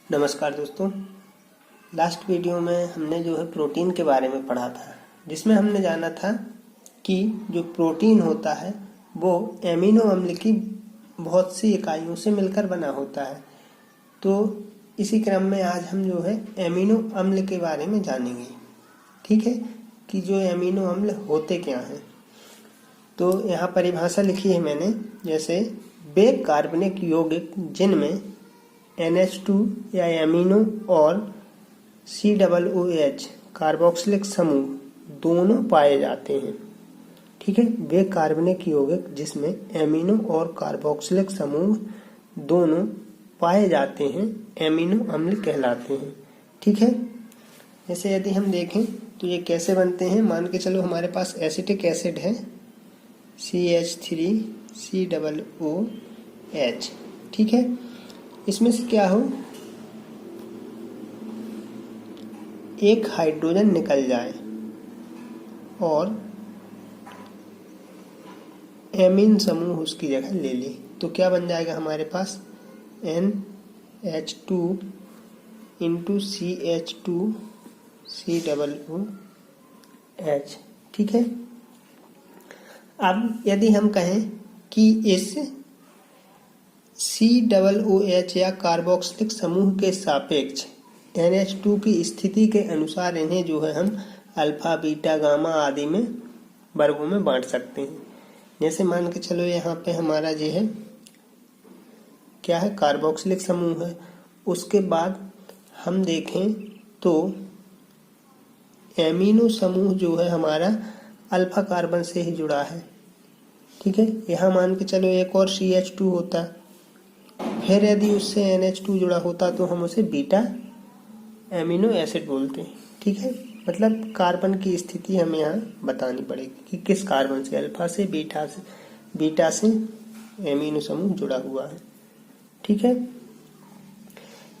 नमस्कार दोस्तों। Last video में हमने जो है प्रोटीन के बारे में पढ़ा था, जिसमें हमने जाना था कि जो प्रोटीन होता है वो एमिनो अम्ल की बहुत सी इकाइयों से मिलकर बना होता है। तो इसी क्रम में आज हम जो है एमिनो अम्ल के बारे में जानेंगे। ठीक है, कि जो एमिनो अम्ल होते क्या हैं। तो यहाँ परिभाषा लिखी है मैंने, जैसे वे कार्बनिक यौगिक जिनमें NH2 या एमिनो और COOH कार्बोक्सिलिक समूह दोनों पाए जाते हैं। ठीक है, वे कार्बनिक यौगिक जिसमें एमिनो और कार्बोक्सिलिक समूह दोनों पाए जाते हैं एमिनो अम्ल कहलाते हैं। ठीक है, जैसे यदि हम देखें तो ये कैसे बनते हैं। मान के चलो हमारे पास एसिटिक एसिड है CH3COOH। ठीक है, इसमें से क्या हो, एक हाइड्रोजन निकल जाए और एमीन समूह उसकी जगह ले ले, तो क्या बन जाएगा हमारे पास NH2 इंटू CH2COOH। ठीक है, अब यदि हम कहें कि इस COOH या कार्बोक्सिलिक समूह के सापेक्ष NH2 की स्थिति के अनुसार इन्हें जो है हम अल्फा बीटा गामा आदि में वर्गों में बांट सकते हैं। जैसे मान के चलो यहाँ पे हमारा जो है क्या है, कार्बोक्सिलिक समूह है। उसके बाद हम देखें तो एमिनो समूह जो है हमारा अल्फा कार्बन से ही जुड़ा है। ठीक है, यहाँ मान के चलो एक और CH2 होता, फिर यदि उससे NH2 जुड़ा होता तो हम उसे बीटा एमिनो एसिड बोलते हैं। ठीक है, मतलब कार्बन की स्थिति हमें यहाँ बतानी पड़ेगी कि किस कार्बन से, अल्फा से, बीटा से एमिनो समूह जुड़ा हुआ है। ठीक है,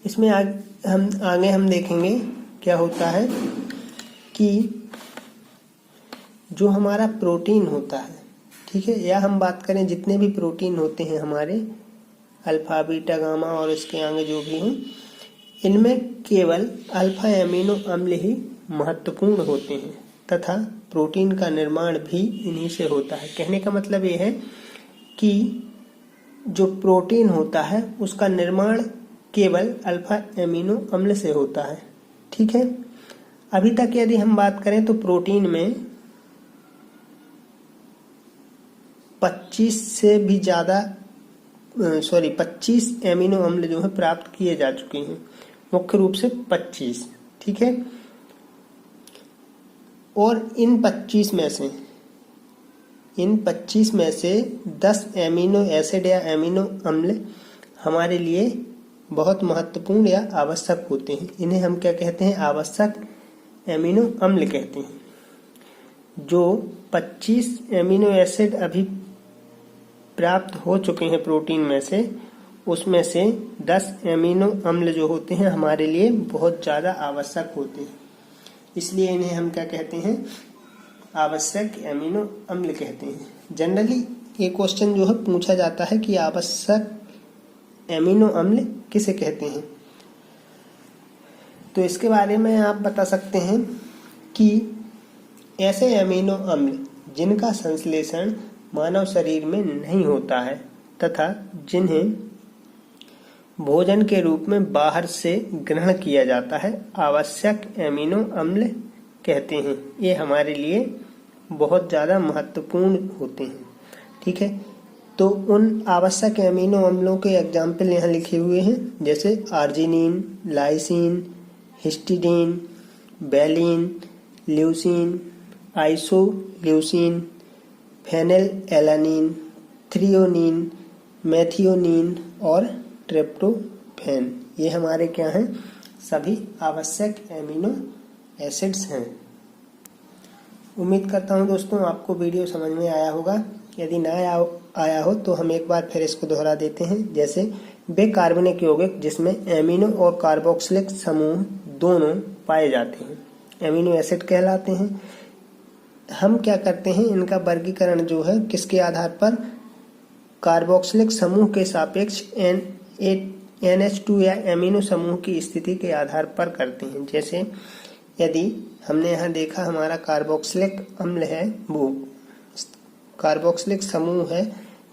इसमें आगे हम देखेंगे क्या होता है कि जो हमारा प्रोटीन होता है, ठीक है, या हम बात करें जितने भी प्रोटीन होते हैं हमारे अल्फा बीटा गामा और इसके आगे जो भी हैं, इनमें केवल अल्फा एमिनो अम्ल ही महत्वपूर्ण होते हैं तथा प्रोटीन का निर्माण भी इन्हीं से होता है। कहने का मतलब ये है कि जो प्रोटीन होता है उसका निर्माण केवल अल्फा एमिनो अम्ल से होता है। ठीक है, अभी तक यदि हम बात करें तो प्रोटीन में 25 एमिनो अम्ल जो है प्राप्त किए जा चुके हैं, मुख्य रूप से 25। ठीक है, और इन 25 में से 10 एमिनो एसिड या एमिनो अम्ल हमारे लिए बहुत महत्वपूर्ण या आवश्यक होते हैं। इन्हें हम क्या कहते हैं, आवश्यक एमिनो अम्ल कहते हैं। जो 25 एमिनो एसिड अभी प्राप्त हो चुके हैं प्रोटीन में से, उसमें से 10 एमिनो अम्ल जो होते हैं हमारे लिए बहुत ज़्यादा आवश्यक होते हैं, इसलिए इन्हें हम क्या कहते हैं, आवश्यक एमिनो अम्ल कहते हैं। जनरली ये क्वेश्चन जो है पूछा जाता है कि आवश्यक एमिनो अम्ल किसे कहते हैं। तो इसके बारे में आप बता सकते हैं कि ऐसे एमिनो अम्ल जिनका संश्लेषण मानव शरीर में नहीं होता है तथा जिन्हें भोजन के रूप में बाहर से ग्रहण किया जाता है, आवश्यक एमिनो अम्ल कहते हैं। ये हमारे लिए बहुत ज़्यादा महत्वपूर्ण होते हैं। ठीक है, तो उन आवश्यक एमिनो अम्लों के एग्जाम्पल यहाँ लिखे हुए हैं, जैसे arginine, lysine, histidine, valine, leucine, isoleucine, phenylalanine, threonine, methionine और ट्रिप्टोफैन। ये हमारे क्या हैं, सभी आवश्यक एमिनो एसिड्स हैं। उम्मीद करता हूँ दोस्तों आपको वीडियो समझ में आया होगा। यदि ना आया हो तो हम एक बार फिर इसको दोहरा देते हैं। जैसे वे कार्बनिक यौगिक जिसमें एमिनो और कार्बोक्सिलिक समूह दोनों पाए जाते हैं एमिनो एसिड कहलाते हैं। हम क्या करते हैं, इनका वर्गीकरण जो है किसके आधार पर, कार्बोक्सिलिक समूह के सापेक्ष NH2 या एमिनो समूह की स्थिति के आधार पर करते हैं। जैसे यदि हमने यहाँ देखा हमारा कार्बोक्सिलिक अम्ल है, वो कार्बोक्सिलिक समूह है,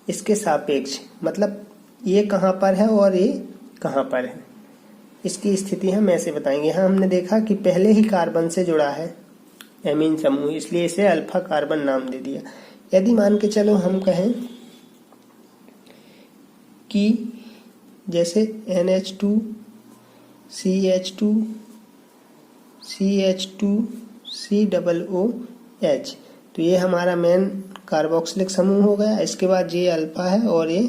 इसके सापेक्ष मतलब ये कहाँ पर है और ये कहाँ पर है, इसकी स्थिति हम ऐसे बताएंगे। यहाँ हमने देखा कि पहले ही कार्बन से जुड़ा है एमीन समूह, इसलिए इसे अल्फा कार्बन नाम दे दिया। यदि मान के चलो हम कहें कि जैसे NH2 CH2 CH2 COOH, तो ये हमारा मेन कार्बोक्सिलिक समूह हो गया। इसके बाद ये अल्फा है और ये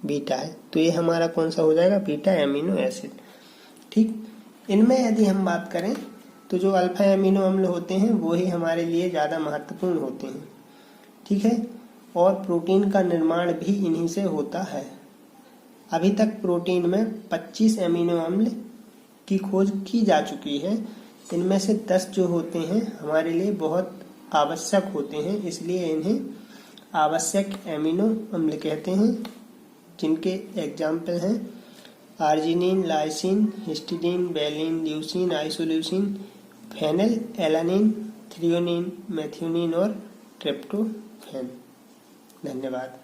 बीटा है, तो ये हमारा कौन सा हो जाएगा, बीटा एमिनो एसिड। ठीक, इनमें यदि हम बात करें तो जो अल्फा एमिनो अम्ल होते हैं वो ही हमारे लिए ज़्यादा महत्वपूर्ण होते हैं। ठीक है, और प्रोटीन का निर्माण भी इन्हीं से होता है। अभी तक प्रोटीन में 25 एमिनो अम्ल की खोज की जा चुकी है। इनमें से 10 जो होते हैं हमारे लिए बहुत आवश्यक होते हैं, इसलिए इन्हें आवश्यक एमिनो अम्ल कहते हैं, जिनके एग्जाम्पल हैं arginine, lysine, histidine, valine, leucine, isoleucine, phenylalanine, threonine, methionine और ट्रिप्टोफैन। धन्यवाद।